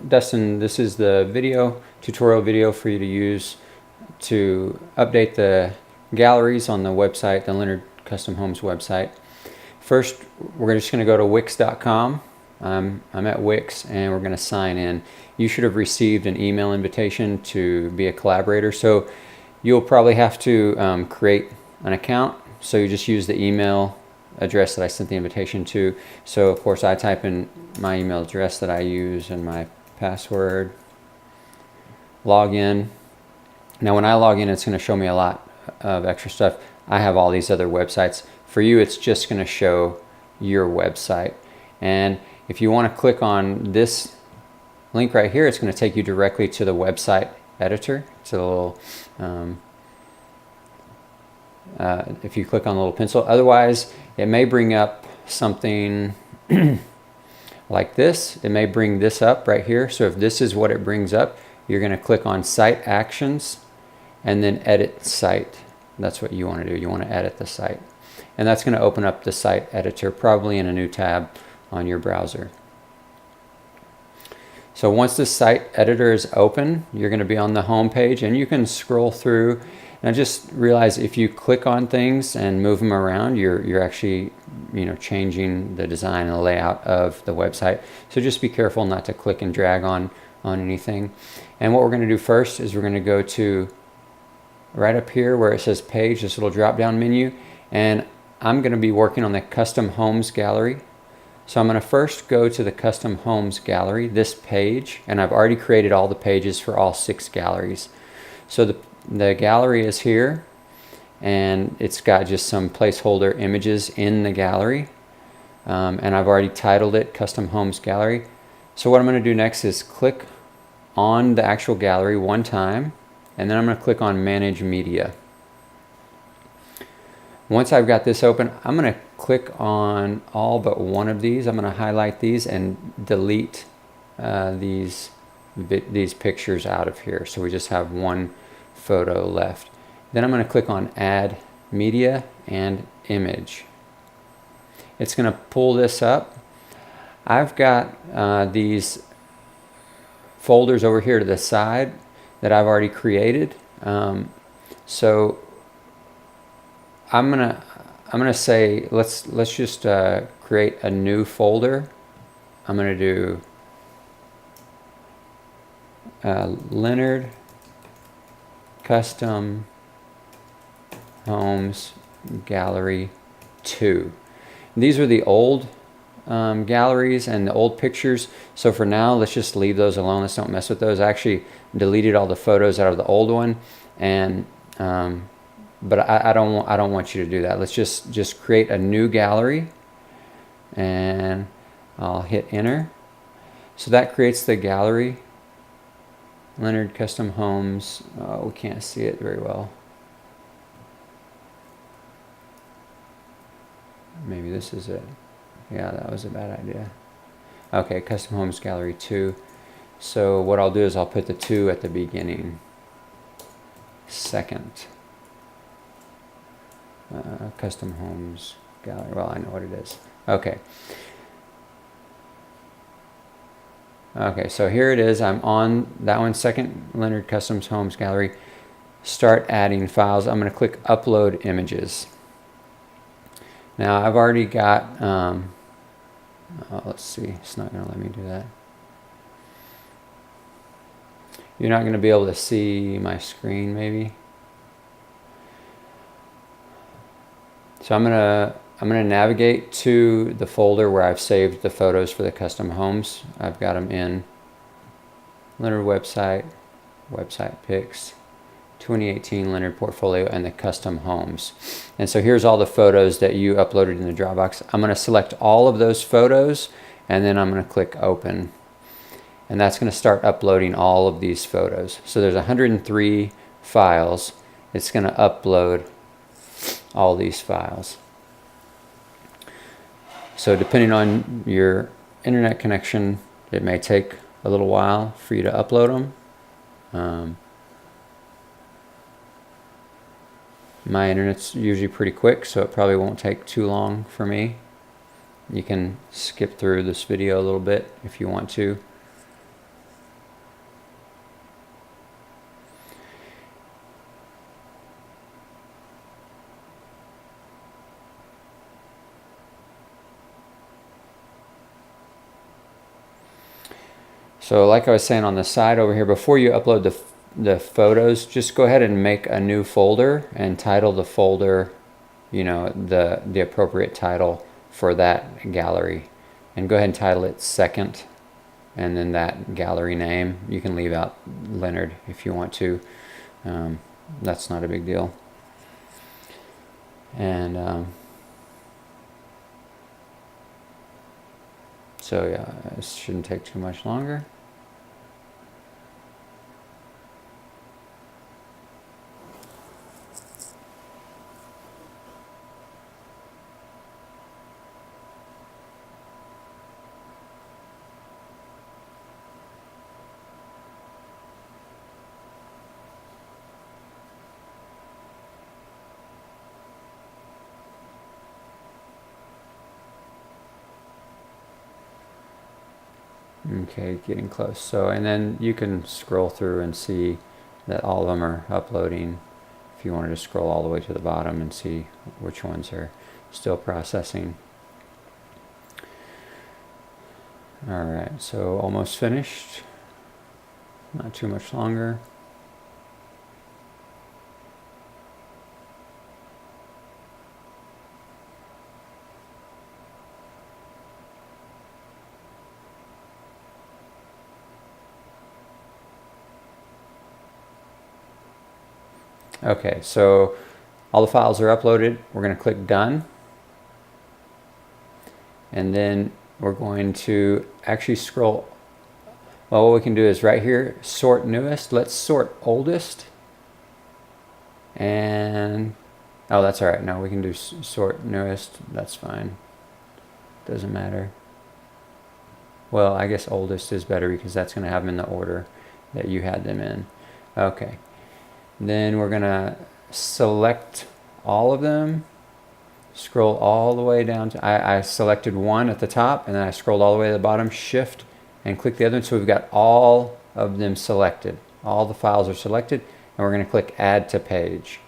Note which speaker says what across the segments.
Speaker 1: Dustin, this is the tutorial video for you to use to update the galleries on the website, the Lenard Custom Homes website. First, we're just going to go to wix.com. I'm at Wix and we're going to sign in. You should have received an email invitation to be a collaborator, so you'll probably have to create an account. So you just use the email address that I sent the invitation to. So of course I type in my email address that I use and my password, log in. Now when I log in, it's going to show me a lot of extra stuff. I have all these other websites. For you, it's just going to show your website. And if you want to click on this link right here, it's going to take you directly to the website editor. It's a little if you click on the little pencil. Otherwise, it may bring up something like this. It may bring this up right here. So if this is what it brings up, you're going to click on Site Actions and then Edit Site. That's what you want to do. You want to edit the site. And that's going to open up the site editor, probably in a new tab on your browser. So once the site editor is open, you're going to be on the home page and you can scroll through. Now just realize if you click on things and move them around, you're actually changing the design and the layout of the website. So just be careful not to click and drag on anything. And what we're going to do first is we're going to go to right up here where it says page, this little drop down menu, and I'm going to be working on the custom homes gallery. So I'm going to first go to the custom homes gallery, this page, and I've already created all the pages for all 6 galleries. So the gallery is here, and it's got just some placeholder images in the gallery, and I've already titled it Custom Homes Gallery. So what I'm going to do next is click on the actual gallery one time, and then I'm going to click on Manage Media. Once I've got this open, I'm going to click on all but one of these. I'm going to highlight these and delete these pictures out of here, so we just have one photo left. Then I'm going to click on Add Media and Image. It's going to pull this up. I've got these folders over here to the side that I've already created. So I'm gonna say let's just create a new folder. I'm gonna do Lenard Custom Homes Gallery 2. These are the old galleries and the old pictures. So for now, let's just leave those alone. Let's don't mess with those. I actually deleted all the photos out of the old one, and but I don't want you to do that. Let's just create a new gallery, and I'll hit enter. So that creates the gallery, Lenard Custom Homes. Oh, we can't see it very well. Maybe this is it. Yeah, that was a bad idea. Okay, Custom Homes Gallery 2. So what I'll do is I'll put the 2 at the beginning. Second. Custom Homes Gallery. Well, I know what it is. Okay. Okay, so here it is. I'm on that one, second Lenard Custom Homes Gallery. Start adding files. I'm going to click Upload Images. Now I've already got, let's see, it's not going to let me do that. You're not going to be able to see my screen maybe. So I'm gonna navigate to the folder where I've saved the photos for the custom homes. I've got them in Lenard website, website pics, 2018 Lenard portfolio, and the custom homes. And so here's all the photos that you uploaded in the Dropbox. I'm going to select all of those photos, and then I'm going to click open, and that's going to start uploading all of these photos. So there's 103 files. It's going to upload all these files. So depending on your internet connection, it may take a little while for you to upload them. My internet's usually pretty quick, so it probably won't take too long for me. You can skip through this video a little bit if you want to. So like I was saying on the side over here, before you upload the photos, just go ahead and make a new folder and title the folder, you know, the appropriate title for that gallery. And go ahead and title it second, and then that gallery name. You can leave out Lenard if you want to. That's not a big deal. And so yeah, it shouldn't take too much longer. Okay, getting close. So, and then you can scroll through and see that all of them are uploading. If you wanted to scroll all the way to the bottom and see which ones are still processing. All right, so almost finished. Not too much longer. Okay, so all the files are uploaded. We're going to click done. And then we're going to actually scroll. Well, what we can do is right here, sort newest. Let's sort oldest. And, oh, that's all right. No, we can do sort newest. That's fine. Doesn't matter. Well, I guess oldest is better because that's going to have them in the order that you had them in. Okay. Then we're going to select all of them, scroll all the way down to, I selected one at the top, and then I scrolled all the way to the bottom, shift, and click the other one. So we've got all of them selected. All the files are selected, and we're going to click add to page.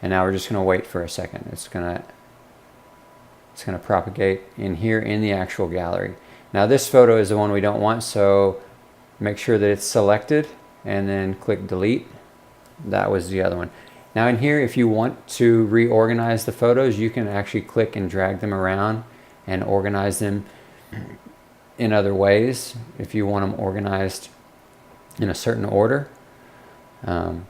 Speaker 1: And now we're just going to wait for a second. It's going to propagate in here in the actual gallery. Now this photo is the one we don't want, so make sure that it's selected, and then click delete. That was the other one. Now in here, if you want to reorganize the photos, you can actually click and drag them around and organize them in other ways if you want them organized in a certain order. And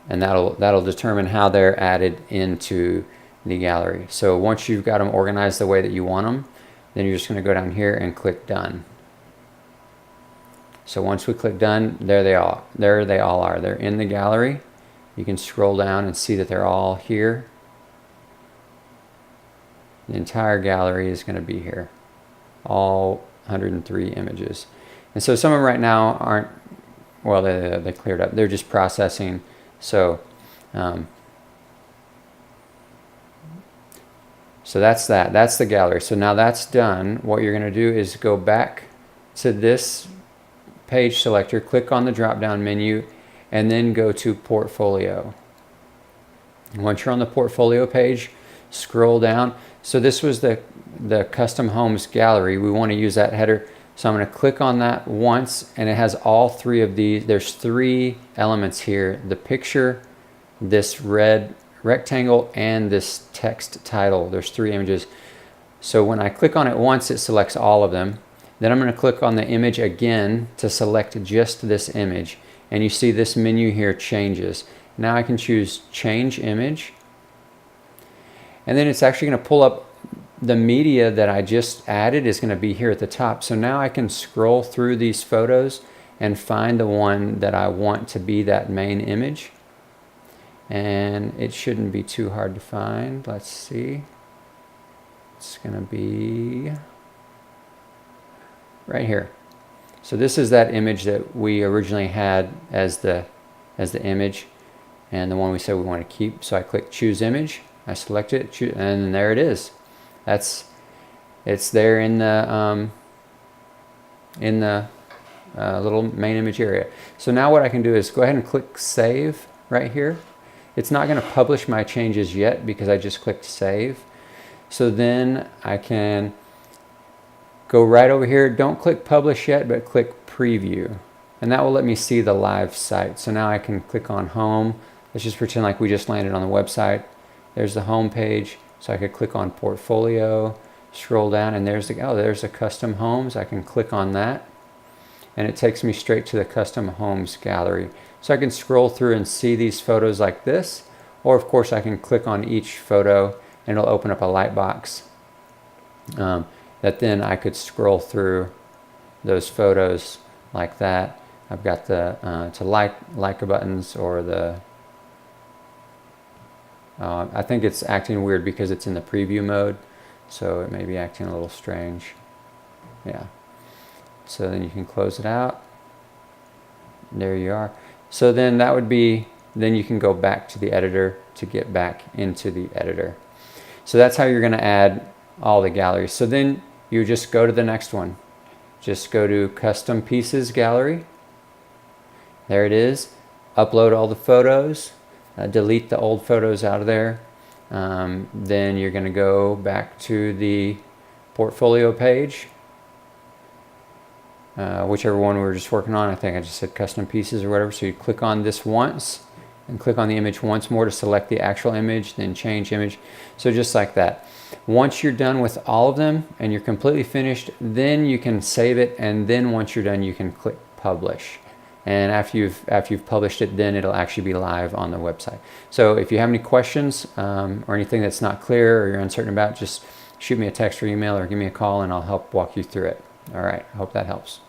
Speaker 1: that'll determine how they're added into the gallery. So once you've got them organized the way that you want them, then you're just going to go down here and click done. So once we click done, there they all are. They're in the gallery. You can scroll down and see that they're all here. The entire gallery is going to be here. All 103 images. And so some of them right now aren't, well, they cleared up. They're just processing. So, so that's that. That's the gallery. So now that's done. What you're going to do is go back to this page selector, click on the drop-down menu, and then go to portfolio. Once you're on the portfolio page, scroll down. So this was the custom homes gallery. We want to use that header. So I'm going to click on that once, and it has all three of these. There's three elements here: the picture, this red rectangle, and this text title. There's three images. So when I click on it once, it selects all of them. Then I'm going to click on the image again to select just this image. And you see this menu here changes. Now I can choose change image. And then it's actually going to pull up the media that I just added is going to be here at the top. So now I can scroll through these photos and find the one that I want to be that main image. And it shouldn't be too hard to find. Let's see. It's going to be right here. So this is that image that we originally had as the image, and the one we said we want to keep. So I click choose image, I select it, and there it is. It's there in the little main image area. So now what I can do is go ahead and click save right here. It's not going to publish my changes yet because I just clicked save. So then I can go right over here. Don't click publish yet, but click preview. And that will let me see the live site. So now I can click on home. Let's just pretend like we just landed on the website. There's the home page. So I could click on portfolio, scroll down, and there's the custom homes. I can click on that, and it takes me straight to the custom homes gallery. So I can scroll through and see these photos like this, or of course I can click on each photo and it'll open up a light box that then I could scroll through those photos like that. I've got the to like buttons, or the I think it's acting weird because it's in the preview mode, so it may be acting a little strange. Yeah. So then you can close it out. There you are. So then that would be, then you can go back to the editor to get back into the editor. So that's how you're going to add all the galleries. So then you just go to the next one. Just go to Custom Pieces Gallery. There it is. Upload all the photos. Delete the old photos out of there. Then you're going to go back to the portfolio page. Whichever one we were just working on. I think I just said custom pieces or whatever. So you click on this once and click on the image once more to select the actual image, then change image. So just like that. Once you're done with all of them and you're completely finished, then you can save it, and then once you're done you can click publish. And after you've published it, then it'll actually be live on the website. So if you have any questions or anything that's not clear or you're uncertain about, just shoot me a text or email or give me a call and I'll help walk you through it. All right, I hope that helps.